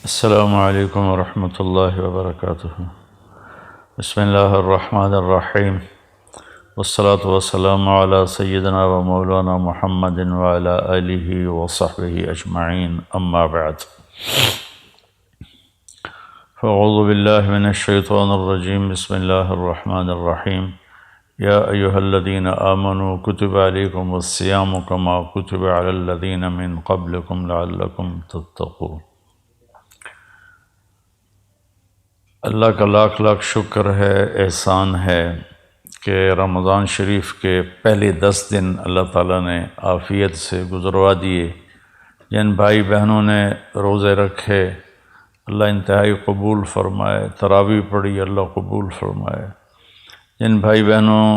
السلام علیکم ورحمۃ اللہ وبرکاتہ۔ بسم اللہ الرحمن الرحیم، والصلاة والسلام علی سیدنا و مولانا محمد وعلی آلہ وصحبہ اجمعین، اما بعد۔ فاعوذ باللہ من الشیطان الرجیم، بسم اللہ الرحمن الرحیم۔ یا ایہا الذین آمنوا کتب علیکم الصیام کما کتب علی الذین من قبلکم لعلکم تتقون۔ اللہ کا لاکھ لاکھ شکر ہے، احسان ہے کہ رمضان شریف کے پہلے 10 دن اللہ تعالیٰ نے عافیت سے گزروا دیے۔ جن بھائی بہنوں نے روزے رکھے اللہ انتہائی قبول فرمائے، تراویح پڑھی اللہ قبول فرمائے۔ جن بھائی بہنوں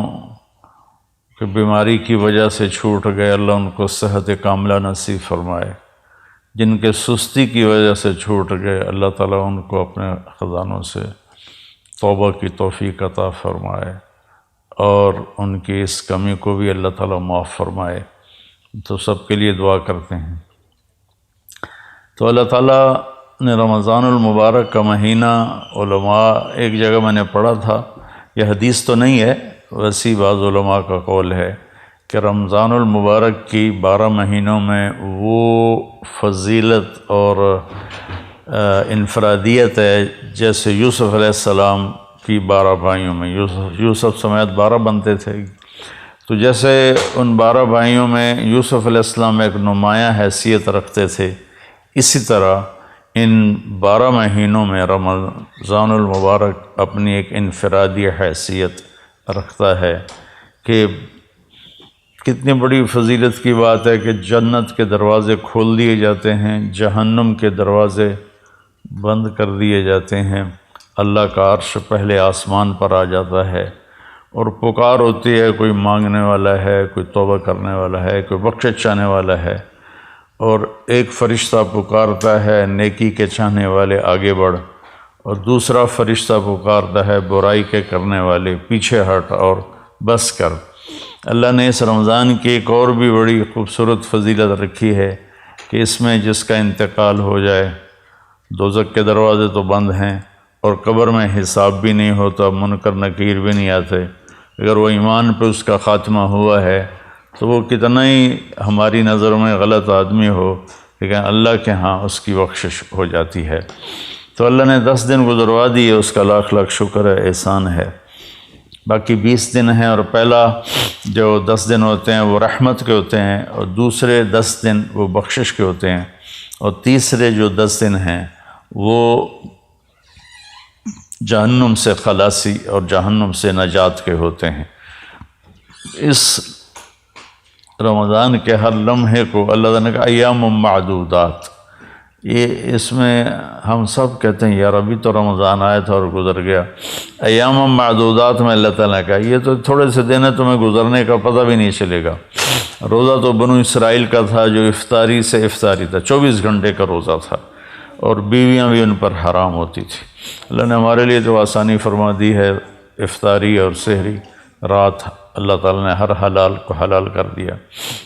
کی بیماری کی وجہ سے چھوٹ گئے اللہ ان کو صحت کاملہ نصیب فرمائے۔ جن کے سستی کی وجہ سے چھوٹ گئے اللہ تعالیٰ ان کو اپنے خزانوں سے توبہ کی توفیق عطا فرمائے اور ان کی اس کمی کو بھی اللہ تعالیٰ معاف فرمائے۔ تو سب کے لیے دعا کرتے ہیں۔ تو اللہ تعالیٰ نے رمضان المبارک کا مہینہ، علماء ایک جگہ میں نے پڑھا تھا، یہ حدیث تو نہیں ہے، ویسے ہی بعض علماء کا قول ہے کہ رمضان المبارک کی 12 مہینوں میں وہ فضیلت اور انفرادیت ہے جیسے یوسف علیہ السلام کی 12 بھائیوں میں، یوسف سمیت 12 بنتے تھے، تو جیسے ان 12 بھائیوں میں یوسف علیہ السلام ایک نمایاں حیثیت رکھتے تھے، اسی طرح ان 12 مہینوں میں رمضان المبارک اپنی ایک انفرادی حیثیت رکھتا ہے کہ کتنی بڑی فضیلت کی بات ہے کہ جنت کے دروازے کھول دیے جاتے ہیں، جہنم کے دروازے بند کر دیے جاتے ہیں، اللہ کا عرش پہلے آسمان پر آ جاتا ہے اور پکار ہوتی ہے، کوئی مانگنے والا ہے، کوئی توبہ کرنے والا ہے، کوئی بخشش چاہنے والا ہے، اور ایک فرشتہ پکارتا ہے نیکی کے چاہنے والے آگے بڑھ، اور دوسرا فرشتہ پکارتا ہے برائی کے کرنے والے پیچھے ہٹ اور بس کر۔ اللہ نے اس رمضان کی ایک اور بھی بڑی خوبصورت فضیلت رکھی ہے کہ اس میں جس کا انتقال ہو جائے، دوزخ کے دروازے تو بند ہیں اور قبر میں حساب بھی نہیں ہوتا، منکر نکیر بھی نہیں آتے، اگر وہ ایمان پہ اس کا خاتمہ ہوا ہے تو وہ کتنا ہی ہماری نظر میں غلط آدمی ہو لیکن اللہ کے ہاں اس کی بخشش ہو جاتی ہے۔ تو اللہ نے 10 دن گزروا دیے، اس کا لاکھ لاکھ شکر ہے، احسان ہے۔ باقی 20 دن ہیں، اور پہلا جو 10 دن ہوتے ہیں وہ رحمت کے ہوتے ہیں، اور دوسرے 10 دن وہ بخشش کے ہوتے ہیں، اور تیسرے جو 10 دن ہیں وہ جہنم سے خلاصی اور جہنم سے نجات کے ہوتے ہیں۔ اس رمضان کے ہر لمحے کو اللہ تعالیٰ نے کہا ایام معدودات، یہ اس میں ہم سب کہتے ہیں یار ابھی تو رمضان آیا تھا اور گزر گیا، ایام معدودات میں اللہ تعالیٰ نے کہا یہ تو تھوڑے سے دن ہے، تمہیں گزرنے کا پتہ بھی نہیں چلے گا۔ روزہ تو بنو اسرائیل کا تھا جو افطاری سے افطاری تھا، 24 گھنٹے کا روزہ تھا، اور بیویاں بھی ان پر حرام ہوتی تھی۔ اللہ نے ہمارے لیے تو آسانی فرما دی ہے، افطاری اور سحری رات اللہ تعالیٰ نے ہر حلال کو حلال کر دیا۔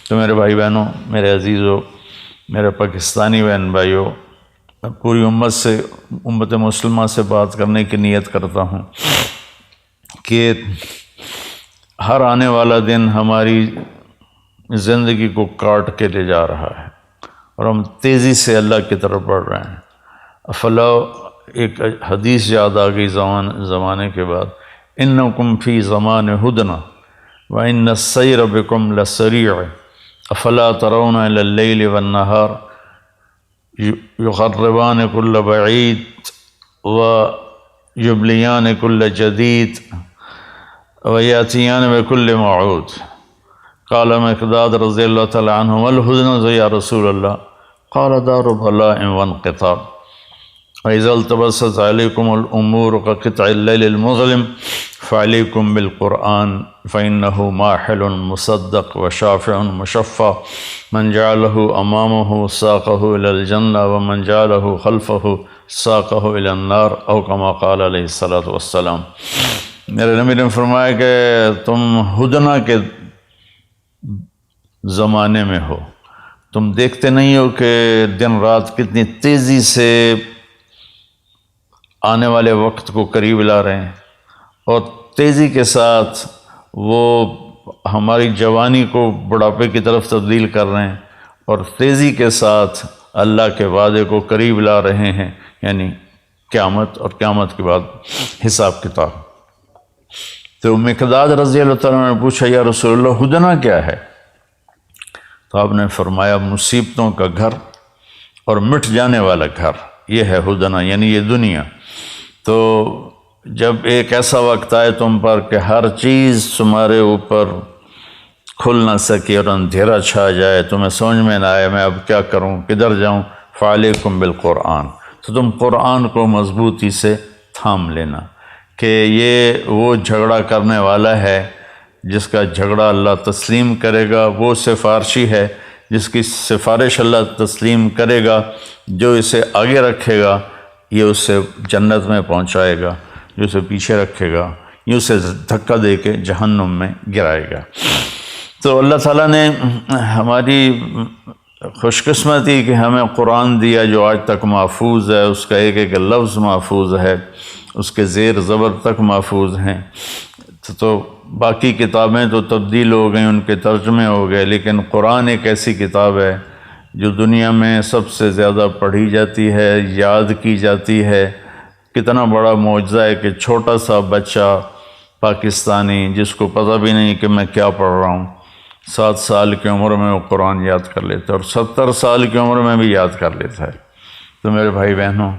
تو میرے بھائی بہنوں، میرے عزیزوں، میرے پاکستانی بہن بھائیوں، میں پوری امت مسلمہ سے بات کرنے کی نیت کرتا ہوں کہ ہر آنے والا دن ہماری زندگی کو کاٹ کے لے جا رہا ہے اور ہم تیزی سے اللہ کی طرف بڑھ رہے ہیں۔ افلا، ایک حدیث یاد آ گئی زمانے کے بعد، انکم فی زمان ہدنا وان السیر بکم لسریع افلا ترون الی اللیل والنہار یقربان کل بعید ویبلیان کل جدید ویاتیان بکل موعود۔ قال مقداد رضی اللہ تعالی عنہ والحزن یا رسول اللہ، قال دار بلاء وانقطاع، وإذا التبست عليكم الأمور كقطع الليل المظلم فعليكم بالقرآن فإنه ماحل مصدق وشافع مشفع، من جعله أمامه ساقه إلى الجنة ومن جعله خلفه ساقه إلى النار، أو كما قال عليه الصلاة والسلام۔ میرے نبی نے فرمایا کہ تم ہدنہ کے زمانے میں ہو، تم دیکھتے نہیں ہو کہ دن رات کتنی تیزی سے آنے والے وقت کو قریب لا رہے ہیں، اور تیزی کے ساتھ وہ ہماری جوانی کو بڑھاپے کی طرف تبدیل کر رہے ہیں، اور تیزی کے ساتھ اللہ کے وعدے کو قریب لا رہے ہیں، یعنی قیامت، اور قیامت کے بعد حساب کتاب۔ تو مقداد رضی اللہ تعالیٰ نے پوچھا یا رسول اللہ ہدنہ کیا ہے؟ تو آپ نے فرمایا مصیبتوں کا گھر اور مٹ جانے والا گھر، یہ ہے ہدنہ، یعنی یہ دنیا۔ تو جب ایک ایسا وقت آئے تم پر کہ ہر چیز تمہارے اوپر کھل نہ سکے اور اندھیرا چھا جائے، تمہیں سمجھ میں نہ آئے میں اب کیا کروں، کدھر جاؤں، فعلیکم بالقرآن، تو تم قرآن کو مضبوطی سے تھام لینا، کہ یہ وہ جھگڑا کرنے والا ہے جس کا جھگڑا اللہ تسلیم کرے گا، وہ سفارشی ہے جس کی سفارش اللہ تسلیم کرے گا، جو اسے آگے رکھے گا یہ اسے جنت میں پہنچائے گا، جو اسے پیچھے رکھے گا یہ اسے دھکا دے کے جہنم میں گرائے گا۔ تو اللہ تعالیٰ نے ہماری خوش قسمتی کہ ہمیں قرآن دیا جو آج تک محفوظ ہے، اس کا ایک ایک لفظ محفوظ ہے، اس کے زیر زبر تک محفوظ ہیں۔ تو باقی کتابیں تو تبدیل ہو گئیں، ان کے ترجمے ہو گئے، لیکن قرآن ایک ایسی کتاب ہے جو دنیا میں سب سے زیادہ پڑھی جاتی ہے، یاد کی جاتی ہے۔ کتنا بڑا معجزہ ہے کہ چھوٹا سا بچہ پاکستانی جس کو پتہ بھی نہیں کہ میں کیا پڑھ رہا ہوں، 7 سال کی عمر میں وہ قرآن یاد کر لیتا ہے، اور 70 سال کی عمر میں بھی یاد کر لیتا ہے۔ تو میرے بھائی بہنوں،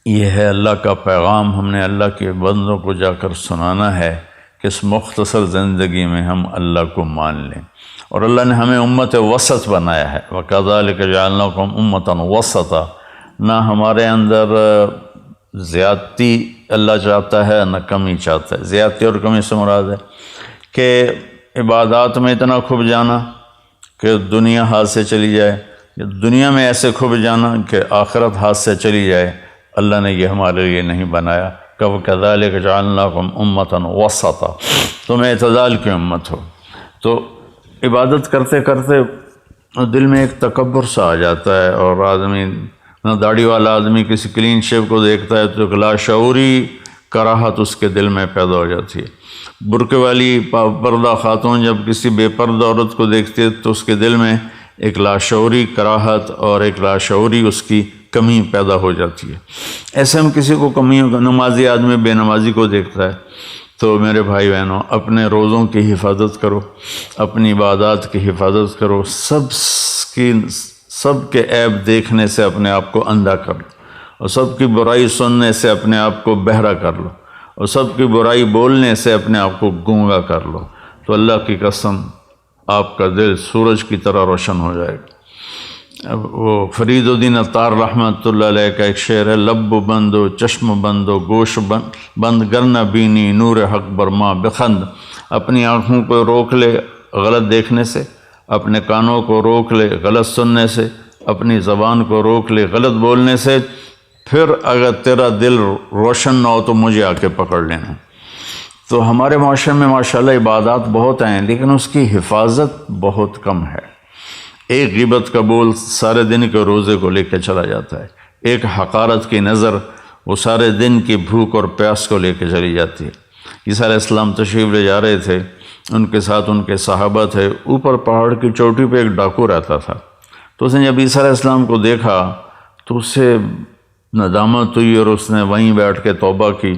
یہ ہے اللہ کا پیغام، ہم نے اللہ کے بندوں کو جا کر سنانا ہے کہ اس مختصر زندگی میں ہم اللہ کو مان لیں۔ اور اللہ نے ہمیں امت وسط بنایا ہے، وَكَذَلِكَ جَعَلْنَاكُمْ أُمَّةً وَسَطًا، نہ ہمارے اندر زیادتی اللہ چاہتا ہے نہ کمی چاہتا ہے۔ زیادتی اور کمی سے مراد ہے کہ عبادات میں اتنا کھب جانا کہ دنیا ہاتھ سے چلی جائے، یا دنیا میں ایسے کھب جانا کہ آخرت ہاتھ سے چلی جائے۔ اللہ نے یہ ہمارے لیے نہیں بنایا۔ وَكَذَلِكَ جَعَلْنَاكُمْ أُمَّةً وَسَطًا، تم اعتدال کی امت ہو۔ تو عبادت کرتے کرتے دل میں ایک تکبر سا آ جاتا ہے، اور آدمی نہ داڑھی والا آدمی کسی کلین شیو کو دیکھتا ہے تو ایک لاشعوری کراہت اس کے دل میں پیدا ہو جاتی ہے۔ برقع والی پردہ خاتون جب کسی بے پردہ عورت کو دیکھتی ہے تو اس کے دل میں ایک لاشعوری کراہت اور ایک لاشعوری اس کی کمی پیدا ہو جاتی ہے۔ ایسے ہم کسی کو کمیوں کا، نمازی آدمی بے نمازی کو دیکھتا ہے۔ تو میرے بھائی بہنوں، اپنے روزوں کی حفاظت کرو، اپنی عبادات کی حفاظت کرو، سب کے عیب دیکھنے سے اپنے آپ کو اندھا کر لو، اور سب کی برائی سننے سے اپنے آپ کو بہرا کر لو، اور سب کی برائی بولنے سے اپنے آپ کو گونگا کر لو، تو اللہ کی قسم آپ کا دل سورج کی طرح روشن ہو جائے گا۔ اب وہ فرید الدین عطار رحمۃ اللہ علیہ کا ایک شعر ہے، لب بند و چشم بند و گوش بند گرنہ بینی نور حق برما بخند، اپنی آنکھوں کو روک لے غلط دیکھنے سے، اپنے کانوں کو روک لے غلط سننے سے، اپنی زبان کو روک لے غلط بولنے سے، پھر اگر تیرا دل روشن نہ ہو تو مجھے آ کے پکڑ لینا۔ تو ہمارے معاشرے میں ماشاءاللہ عبادات بہت ہیں، لیکن اس کی حفاظت بہت کم ہے۔ ایک غیبت کا بول سارے دن کے روزے کو لے کے چلا جاتا ہے، ایک حقارت کی نظر وہ سارے دن کی بھوک اور پیاس کو لے کے چلی جاتی ہے۔ عیسیٰ علیہ السلام تشریف لے جا رہے تھے، ان کے ساتھ ان کے صحابہ تھے، اوپر پہاڑ کی چوٹی پہ ایک ڈاکو رہتا تھا۔ تو اس نے جب عیسیٰ علیہ السلام کو دیکھا تو اسے ندامت ہوئی، اور اس نے وہیں بیٹھ کے توبہ کی،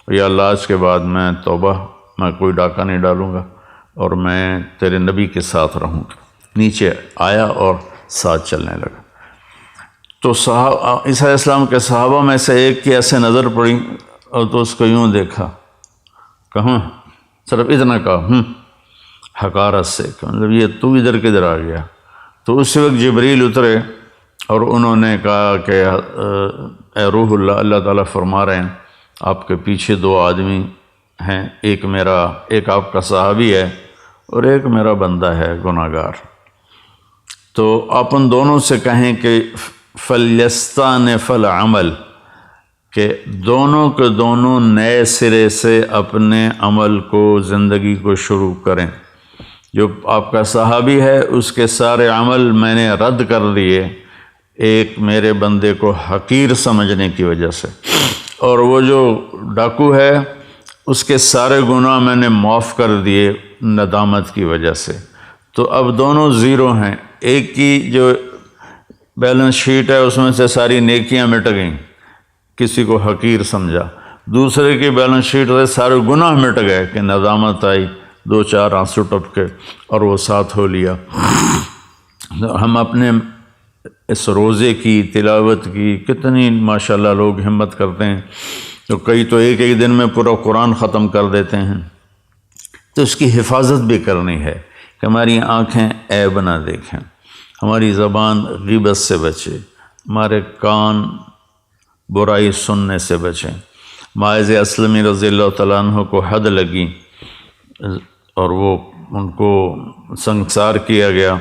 یا اللہ آج کے بعد میں توبہ، میں کوئی ڈاکہ نہیں ڈالوں گا، اور میں تیرے نبی کے ساتھ رہوں گا۔ نیچے آیا اور ساتھ چلنے لگا۔ تو عیسیٰ علیہ السلام کے صحابہ میں سے ایک کی ایسے نظر پڑی، اور تو اس کو یوں دیکھا، کہاں صرف اتنا کہا حقارت سے، مطلب یہ تو ادھر کدھر آ گیا۔ تو اس وقت جبریل اترے اور انہوں نے کہا کہ اے روح اللہ، اللہ تعالیٰ فرما رہے ہیں آپ کے پیچھے 2 آدمی ہیں، ایک آپ کا صحابی ہے اور ایک میرا بندہ ہے گناہ گار۔ تو آپ ان دونوں سے کہیں کہ فَلْيَسْتَأْنِفِ الْعَمَلَ، کہ دونوں کے دونوں نئے سرے سے اپنے عمل کو، زندگی کو شروع کریں۔ جو آپ کا صحابی ہے اس کے سارے عمل میں نے رد کر دیے ایک میرے بندے کو حقیر سمجھنے کی وجہ سے، اور وہ جو ڈاکو ہے اس کے سارے گناہ میں نے معاف کر دیے ندامت کی وجہ سے۔ تو اب دونوں زیرو ہیں، ایک کی جو بیلنس شیٹ ہے اس میں سے ساری نیکیاں مٹ گئیں، کسی کو حقیر سمجھا، دوسرے کی بیلنس شیٹ سے سارے گناہ مٹ گئے کہ ندامت آئی، 2-4 آنسو ٹپکے اور وہ ساتھ ہو لیا۔ ہم اپنے اس روزے کی تلاوت کی کتنی ماشاءاللہ لوگ ہمت کرتے ہیں، تو کئی تو ایک دن میں پورا قرآن ختم کر دیتے ہیں۔ تو اس کی حفاظت بھی کرنی ہے کہ ہماری آنکھیں عیب نہ دیکھیں، ہماری زبان غیبت سے بچے، ہمارے کان برائی سننے سے بچیں۔ معاذ اسلمی رضی اللہ تعالیٰ عنہ کو حد لگی اور وہ ان کو سنگسار کیا گیا،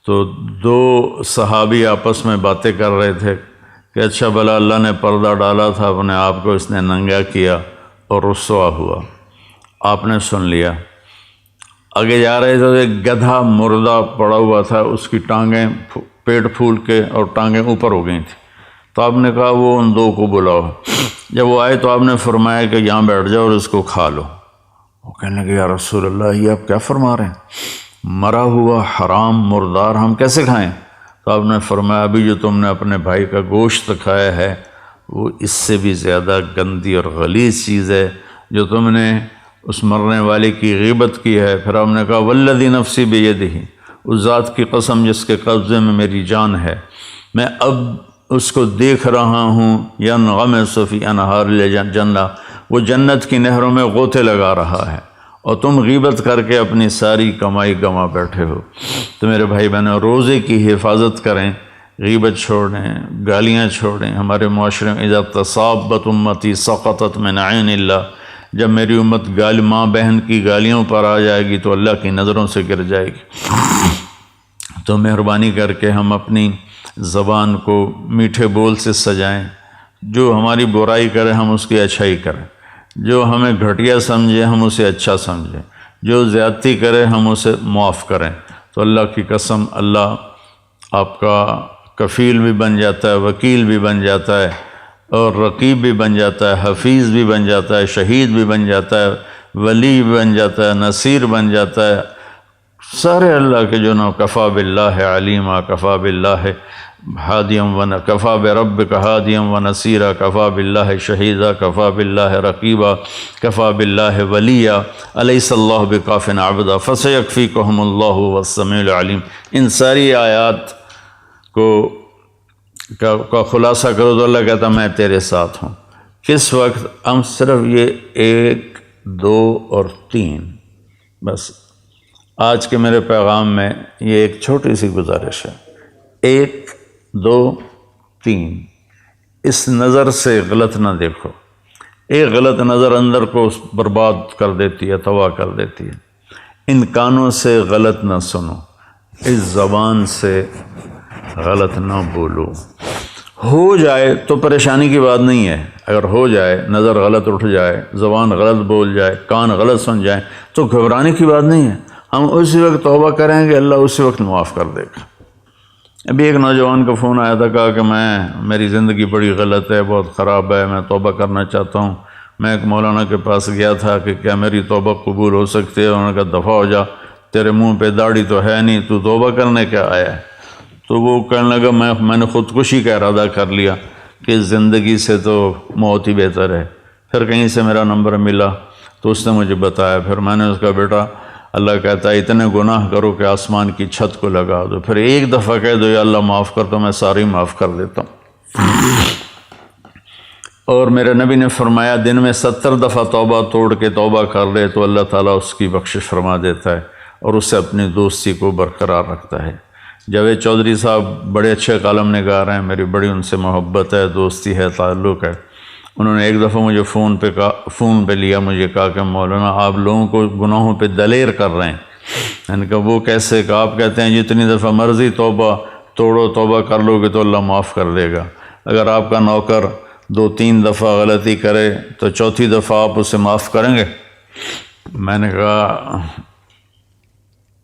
تو 2 صحابی آپس میں باتیں کر رہے تھے کہ اچھا بھلا اللہ نے پردہ ڈالا تھا، اپنے آپ کو اس نے ننگا کیا اور رسوا ہوا، آپ نے سن لیا۔ آگے جا رہے تھے تو ایک گدھا مردہ پڑا ہوا تھا، اس کی ٹانگیں پیٹ پھول کے اور ٹانگیں اوپر ہو گئی تھیں، تو آپ نے کہا وہ ان 2 کو بلاؤ۔ جب وہ آئے تو آپ نے فرمایا کہ یہاں بیٹھ جاؤ اور اس کو کھا لو۔ وہ کہنے لگے یا رسول اللہ یہ آپ کیا فرما رہے ہیں، مرا ہوا حرام مردار ہم کیسے کھائیں؟ تو آپ نے فرمایا ابھی جو تم نے اپنے بھائی کا گوشت کھایا ہے وہ اس سے بھی زیادہ گندی اور غلیظ چیز ہے، جو تم نے اس مرنے والے کی غیبت کی ہے۔ پھر آپ نے کہا والذی نفسی بیدہ، اس ذات کی قسم جس کے قبضے میں میری جان ہے، میں اب اس کو دیکھ رہا ہوں ینغمس فی انہار الجنہ، وہ جنت کی نہروں میں غوطے لگا رہا ہے، اور تم غیبت کر کے اپنی ساری کمائی گما بیٹھے ہو۔ تو میرے بھائی بہنوں، روزے کی حفاظت کریں، غیبت چھوڑیں، گالیاں چھوڑیں۔ ہمارے معاشرے میں اذا تصابت امتی سقطت من عین اللہ، جب میری امت ماں بہن کی گالیوں پر آ جائے گی تو اللہ کی نظروں سے گر جائے گی۔ تو مہربانی کر کے ہم اپنی زبان کو میٹھے بول سے سجائیں، جو ہماری برائی کرے ہم اس کی اچھائی کریں، جو ہمیں گھٹیا سمجھے ہم اسے اچھا سمجھیں، جو زیادتی کرے ہم اسے معاف کریں۔ تو اللہ کی قسم اللہ آپ کا کفیل بھی بن جاتا ہے، وکیل بھی بن جاتا ہے، اور رقیب بھی بن جاتا ہے، حفیظ بھی بن جاتا ہے، شہید بھی بن جاتا ہے، ولی بھی بن جاتا ہے، نصیر بن جاتا ہے، سارے اللہ کے جو نام کفا باللہ علیما، کفا باللہ ہادیم و کفا بربک ہادیم و نصیرا، کفا باللہ شہیدا، کفا باللہ رقیبا، کفا باللہ ولیہ، الیس اللہ بکاف عبدا فسیکفیکہم اللہ والسمیع العلیم۔ ان ساری آیات کا خلاصہ کرو تو اللہ کہتا میں تیرے ساتھ ہوں۔ کس وقت؟ ہم صرف یہ 1، 2 اور 3، بس آج کے میرے پیغام میں یہ ایک چھوٹی سی گزارش ہے، 1، 2، 3۔ اس نظر سے غلط نہ دیکھو، ایک غلط نظر اندر کو برباد کر دیتی ہے، تباہ کر دیتی ہے۔ ان کانوں سے غلط نہ سنو، اس زبان سے غلط نہ بولو۔ ہو جائے تو پریشانی کی بات نہیں ہے، اگر ہو جائے، نظر غلط اٹھ جائے، زبان غلط بول جائے، کان غلط سن جائیں تو گھبرانے کی بات نہیں ہے، ہم اسی وقت توبہ کریں گے، اللہ اسی وقت معاف کر دے گا۔ ابھی ایک نوجوان کا فون آیا تھا، کہا کہ میری زندگی بڑی غلط ہے، بہت خراب ہے، میں توبہ کرنا چاہتا ہوں۔ میں ایک مولانا کے پاس گیا تھا کہ کیا میری توبہ قبول ہو سکتی ہے؟ انہوں نے کہا دفع ہو جا، تیرے منہ پہ داڑھی تو ہے نہیں، تو توبہ کرنے کیا آیا ہے؟ تو وہ کہنے لگا میں نے خودکشی کا ارادہ کر لیا کہ زندگی سے تو موت ہی بہتر ہے۔ پھر کہیں سے میرا نمبر ملا تو اس نے مجھے بتایا، پھر میں نے اس کا بیٹا اللہ کہتا ہے اتنے گناہ کرو کہ آسمان کی چھت کو لگا دو، پھر ایک دفعہ کہہ دو یا اللہ معاف کر تو میں ساری معاف کر دیتا ہوں۔ اور میرے نبی نے فرمایا دن میں 70 دفعہ توبہ توڑ کے توبہ کر لے تو اللہ تعالیٰ اس کی بخشش فرما دیتا ہے اور اس سے اپنی دوستی کو برقرار رکھتا ہے۔ جاوید چودھری صاحب بڑے اچھے کالم نگار ہیں، میری بڑی ان سے محبت ہے، دوستی ہے، تعلق ہے۔ انہوں نے ایک دفعہ مجھے فون پہ لیا، مجھے کہا کہ مولانا آپ لوگوں کو گناہوں پہ دلیر کر رہے ہیں۔ میں نے کہا وہ کیسے؟ کہ آپ کہتے ہیں جتنی دفعہ مرضی توبہ توڑو، توبہ کر لو گے تو اللہ معاف کر دے گا۔ اگر آپ کا نوکر 2-3 دفعہ غلطی کرے تو چوتھی دفعہ آپ اسے معاف کریں گے؟ میں نے کہا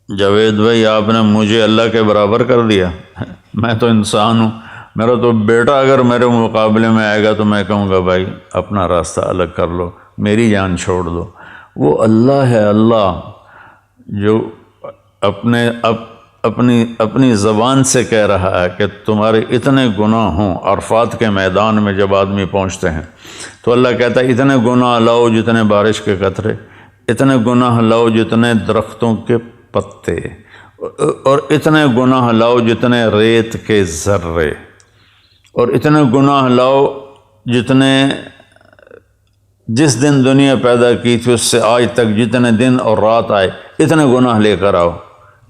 جاوید بھائی آپ نے مجھے اللہ کے برابر کر دیا، میں تو انسان ہوں، میرا تو بیٹا اگر میرے مقابلے میں آئے گا تو میں کہوں گا بھائی اپنا راستہ الگ کر لو، میری جان چھوڑ دو۔ وہ اللہ ہے، اللہ جو اپنی زبان سے کہہ رہا ہے کہ تمہارے اتنے گناہ ہوں۔ عرفات کے میدان میں جب آدمی پہنچتے ہیں تو اللہ کہتا ہے اتنے گناہ لاؤ جتنے بارش کے قطرے، اتنے گناہ لاؤ جتنے درختوں کے پتے، اور اتنے گناہ لاؤ جتنے ریت کے ذرے، اور اتنے گناہ لاؤ جتنے جس دن دنیا پیدا کی تھی اس سے آج تک جتنے دن اور رات آئے اتنے گناہ لے کر آؤ۔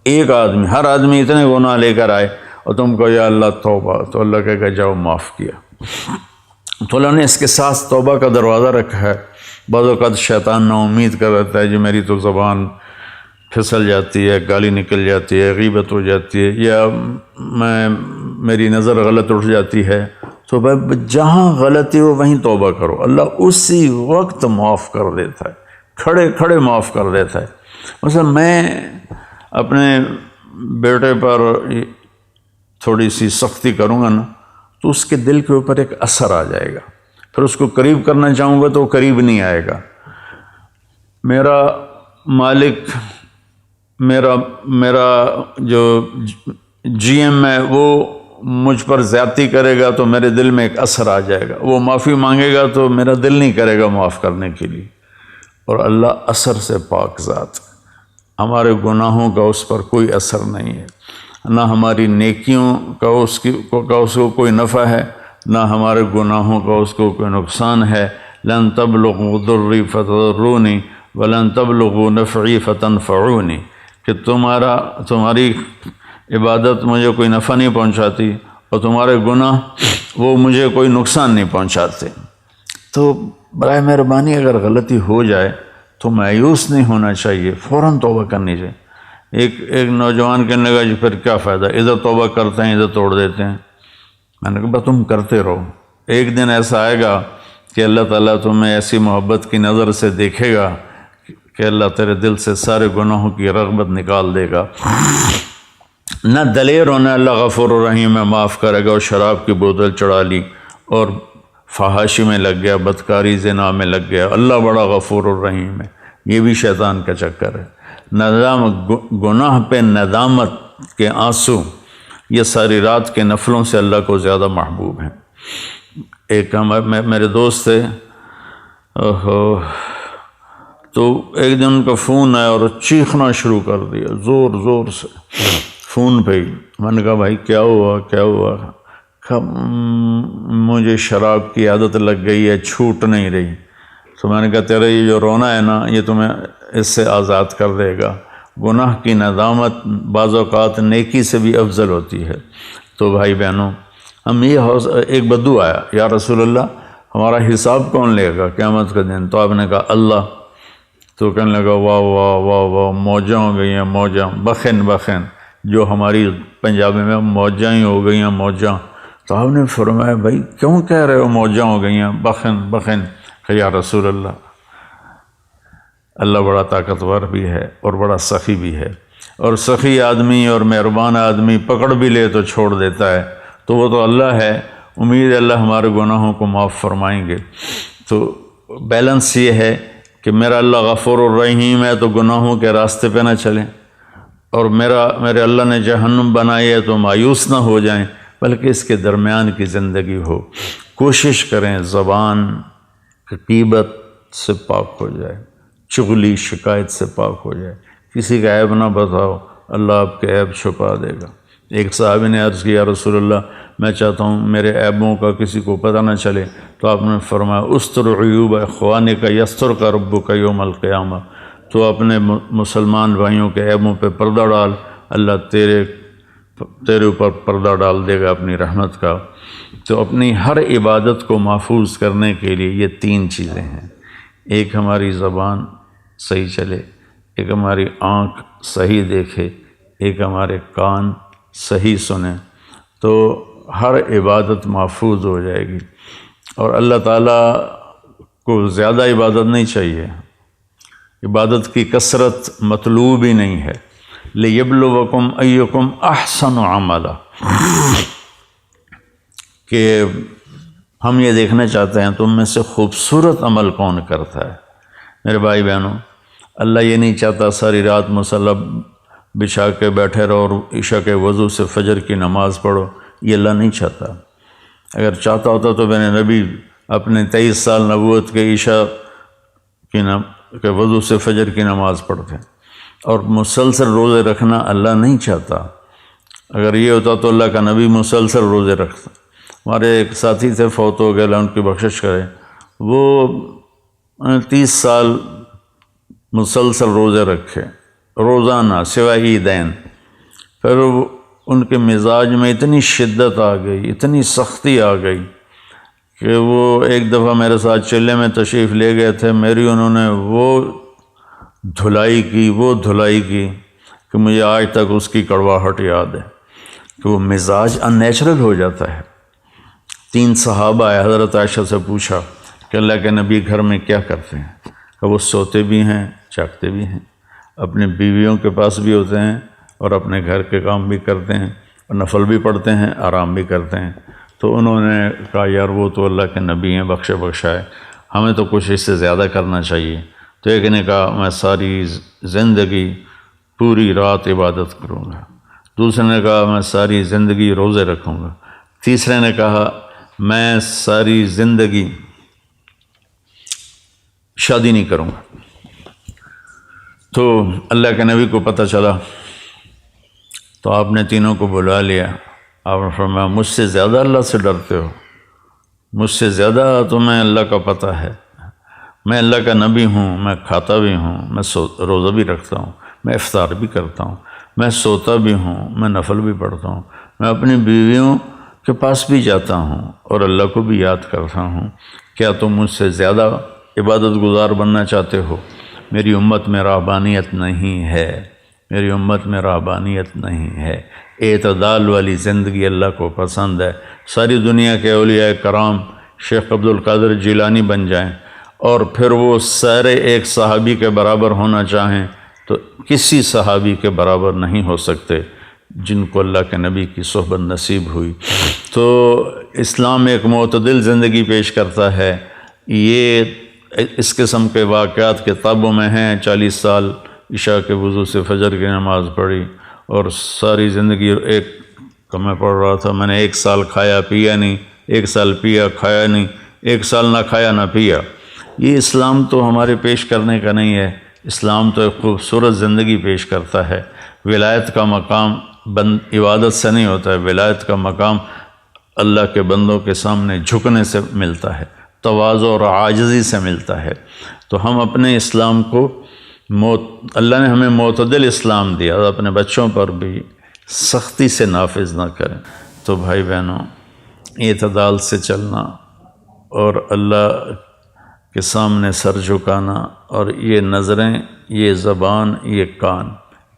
ایک آدمی، ہر آدمی اتنے گناہ لے کر آئے اور تم کو یا اللہ توبہ، تو اللہ کہے گا جاؤ معاف کیا۔ تو اللہ نے اس کے ساتھ توبہ کا دروازہ رکھا ہے۔ بعض اوقات شیطان نا امید کر رہتا ہے جی میری تو زبان پھسل جاتی ہے، گالی نکل جاتی ہے، غیبت ہو جاتی ہے، یا میری نظر غلط اٹھ جاتی ہے، تو بھائی جہاں غلطی ہو وہیں توبہ کرو، اللہ اسی وقت معاف کر دیتا ہے، کھڑے کھڑے معاف کر دیتا ہے۔ مثلا میں اپنے بیٹے پر تھوڑی سی سختی کروں گا نا تو اس کے دل کے اوپر ایک اثر آ جائے گا، پھر اس کو قریب کرنا چاہوں گا تو وہ قریب نہیں آئے گا۔ میرا مالک، میرا جو جی ایم ہے وہ مجھ پر زیادتی کرے گا تو میرے دل میں ایک اثر آ جائے گا، وہ معافی مانگے گا تو میرا دل نہیں کرے گا معاف کرنے کے لیے۔ اور اللہ اثر سے پاک ذات، ہمارے گناہوں کا اس پر کوئی اثر نہیں ہے، نہ ہماری نیکیوں کا اس کو کوئی نفع ہے، نہ ہمارے گناہوں کا اس کو کوئی نقصان ہے۔ لن تبلغوا ضری فتضرونی ولن تبلغوا نفعی فتنفعونی، کہ تمہاری عبادت مجھے کوئی نفع نہیں پہنچاتی اور تمہارے گناہ وہ مجھے کوئی نقصان نہیں پہنچاتے۔ تو برائے مہربانی اگر غلطی ہو جائے تو مایوس نہیں ہونا چاہیے، فوراً توبہ کرنی چاہیے۔ ایک نوجوان کہنے لگا جی پھر کیا فائدہ، ادھر توبہ کرتے ہیں ادھر توڑ دیتے ہیں۔ میں نے کہا بس تم کرتے رہو، ایک دن ایسا آئے گا کہ اللہ تعالیٰ تمہیں ایسی محبت کی نظر سے دیکھے گا کہ اللہ تیرے دل سے سارے گناہوں کی رغبت نکال دے گا۔ نہ دلیر ہونا، اللہ غفور الرحیم ہے، معاف کرے گا، اور شراب کی بوتل چڑھا لی اور فحاشی میں لگ گیا، بدکاری زنا میں لگ گیا، اللہ بڑا غفور الرحیم ہے، یہ بھی شیطان کا چکر ہے۔ گناہ پہ ندامت کے آنسو یہ ساری رات کے نفلوں سے اللہ کو زیادہ محبوب ہیں۔ ایک میرے دوست تھے، تو ایک دن ان کا فون آیا اور چیخنا شروع کر دیا زور زور سے فون پہ ہی۔ میں نے کہا بھائی کیا ہوا کیا ہوا؟ مجھے شراب کی عادت لگ گئی ہے، چھوٹ نہیں رہی۔ تو میں نے کہا تیرا یہ جو رونا ہے نا یہ تمہیں اس سے آزاد کر دے گا۔ گناہ کی ندامت بعض اوقات نیکی سے بھی افضل ہوتی ہے۔ تو بھائی بہنوں، ہم ایک بدو آیا، یا رسول اللہ ہمارا حساب کون لے گا قیامت کا دن؟ تو آپ نے کہا اللہ۔ تو کہنے لگا واہ واہ واہ واہ، موجاں ہو گئی ہیں موجاں، بخن بخن، جو ہماری پنجابی میں موجاں ہی ہو گئی ہیں موجاں۔ تو آپ نے فرمایا بھائی کیوں کہہ رہے ہو موجاں ہو گئی ہیں بخن بخن؟ کہ یا رسول اللہ بڑا طاقتور بھی ہے اور بڑا سخی بھی ہے، اور سخی آدمی اور مہربان آدمی پکڑ بھی لے تو چھوڑ دیتا ہے، تو وہ تو اللہ ہے، امید ہے اللہ ہمارے گناہوں کو معاف فرمائیں گے۔ تو بیلنس یہ ہے کہ میرا اللہ غفور الرحیم ہے تو گناہوں کے راستے پہ نہ چلیں، اور میرے اللہ نے جہنم بنائی ہے تو مایوس نہ ہو جائیں، بلکہ اس کے درمیان کی زندگی ہو۔ کوشش کریں زبان غیبت سے پاک ہو جائے، چغلی شکایت سے پاک ہو جائے، کسی کا عیب نہ بتاؤ، اللہ آپ کے عیب چھپا دے گا۔ ایک صحابی نے عرض کیا رسول اللہ میں چاہتا ہوں میرے عیبوں کا کسی کو پتہ نہ چلے، تو آپ نے فرمایا استر عیوب اخوانک یسترک ربک یوم القیامہ، تو اپنے مسلمان بھائیوں کے عیبوں پہ پردہ ڈال، اللہ تیرے اوپر پردہ ڈال دے گا اپنی رحمت کا۔ تو اپنی ہر عبادت کو محفوظ کرنے کے لیے یہ 3 چیزیں ہیں، ایک ہماری زبان صحیح چلے، ایک ہماری آنکھ صحیح دیکھے، ایک ہمارے کان صحیح سنیں، تو ہر عبادت محفوظ ہو جائے گی۔ اور اللہ تعالیٰ کو زیادہ عبادت نہیں چاہیے، عبادت کی کثرت مطلوب ہی نہیں ہے۔ لِيَبْلُوَكُمْ أَيُّكُمْ أَحْسَنُ عَمَلًا، کہ ہم یہ دیکھنا چاہتے ہیں تم میں سے خوبصورت عمل کون کرتا ہے۔ میرے بھائی بہنوں، اللہ یہ نہیں چاہتا ساری رات مصلی بچھا کے بیٹھے رہو اور عشاء کے وضو سے فجر کی نماز پڑھو، یہ اللہ نہیں چاہتا۔ اگر چاہتا ہوتا تو میرے نبی اپنے 23 سال نبوت کے عشاء کے وضو سے فجر کی نماز پڑھتے، اور مسلسل روزے رکھنا اللہ نہیں چاہتا۔ اگر یہ ہوتا تو اللہ کا نبی مسلسل روزے رکھتا۔ ہمارے ایک ساتھی تھے، فوت ہو گئے، اللہ ان کی بخشش کرے، وہ 30 سال مسلسل روزے رکھے روزانہ سوائے عیدین۔ پھر ان کے مزاج میں اتنی شدت آ گئی، اتنی سختی آ گئی کہ وہ ایک دفعہ میرے ساتھ چلے میں تشریف لے گئے تھے، میری انہوں نے وہ دھلائی کی کہ مجھے آج تک اس کی کڑواہٹ یاد ہے کہ وہ مزاج ان نیچرل ہو جاتا ہے۔ 3 صحابہ آئے، حضرت عائشہ سے پوچھا کہ اللہ کے نبی گھر میں کیا کرتے ہیں؟ کہ وہ سوتے بھی ہیں، جاگتے بھی ہیں، اپنے بیویوں کے پاس بھی ہوتے ہیں اور اپنے گھر کے کام بھی کرتے ہیں اور نفل بھی پڑھتے ہیں، آرام بھی کرتے ہیں۔ تو انہوں نے کہا یار وہ تو اللہ کے نبی ہیں، بخشائے، ہمیں تو کچھ اس سے زیادہ کرنا چاہیے۔ تو ایک نے کہا میں ساری زندگی پوری رات عبادت کروں گا، دوسرے نے کہا میں ساری زندگی روزے رکھوں گا، تیسرے نے کہا میں ساری زندگی شادی نہیں کروں گا۔ تو اللہ کے نبی کو پتہ چلا تو آپ نے تینوں کو بلا لیا۔ آپ نے فرمایا مجھ سے زیادہ اللہ سے ڈرتے ہو، مجھ سے زیادہ تمہیں اللہ کا پتہ ہے۔ میں اللہ کا نبی ہوں، میں کھاتا بھی ہوں، میں روزہ بھی رکھتا ہوں، میں افطار بھی کرتا ہوں، میں سوتا بھی ہوں، میں نفل بھی پڑھتا ہوں، میں اپنی بیویوں کے پاس بھی جاتا ہوں اور اللہ کو بھی یاد کرتا ہوں۔ کیا تم مجھ سے زیادہ عبادت گزار بننا چاہتے ہو؟ میری امت میں رہبانیت نہیں ہے، میری امت میں رہبانیت نہیں ہے۔ اعتدال والی زندگی اللہ کو پسند ہے۔ ساری دنیا کے اولیاء کرام شیخ عبد القادر جیلانی بن جائیں اور پھر وہ سارے ایک صحابی کے برابر ہونا چاہیں تو کسی صحابی کے برابر نہیں ہو سکتے جن کو اللہ کے نبی کی صحبت نصیب ہوئی۔ تو اسلام ایک معتدل زندگی پیش کرتا ہے۔ یہ اس قسم کے واقعات کتابوں میں ہیں۔ 40 سال عشاء کے وضو سے فجر کی نماز پڑھی اور ساری زندگی ایک میں پڑھ رہا تھا، میں نے 1 سال کھایا پیا نہیں، 1 سال پیا کھایا نہیں، 1 سال نہ کھایا نہ پیا۔ یہ اسلام تو ہمارے پیش کرنے کا نہیں ہے۔ اسلام تو ایک خوبصورت زندگی پیش کرتا ہے۔ ولایت کا مقام عبادت سے نہیں ہوتا ہے، ولایت کا مقام اللہ کے بندوں کے سامنے جھکنے سے ملتا ہے، تواضع اور عاجزی سے ملتا ہے۔ تو ہم اپنے اسلام کو اللہ نے ہمیں معتدل اسلام دیا، اپنے بچوں پر بھی سختی سے نافذ نہ کریں۔ تو بھائی بہنوں، اعتدال سے چلنا اور اللہ کے سامنے سر جھکانا، اور یہ نظریں، یہ زبان، یہ کان،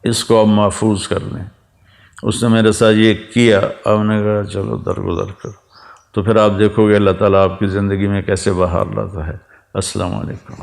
اس کو آپ محفوظ کر لیں۔ اس نے میرے ساتھ یہ کیا، آپ نے کہا چلو درگزر کرو، تو پھر آپ دیکھو گے اللہ تعالیٰ آپ کی زندگی میں کیسے بہار لاتا ہے۔ السلام علیکم۔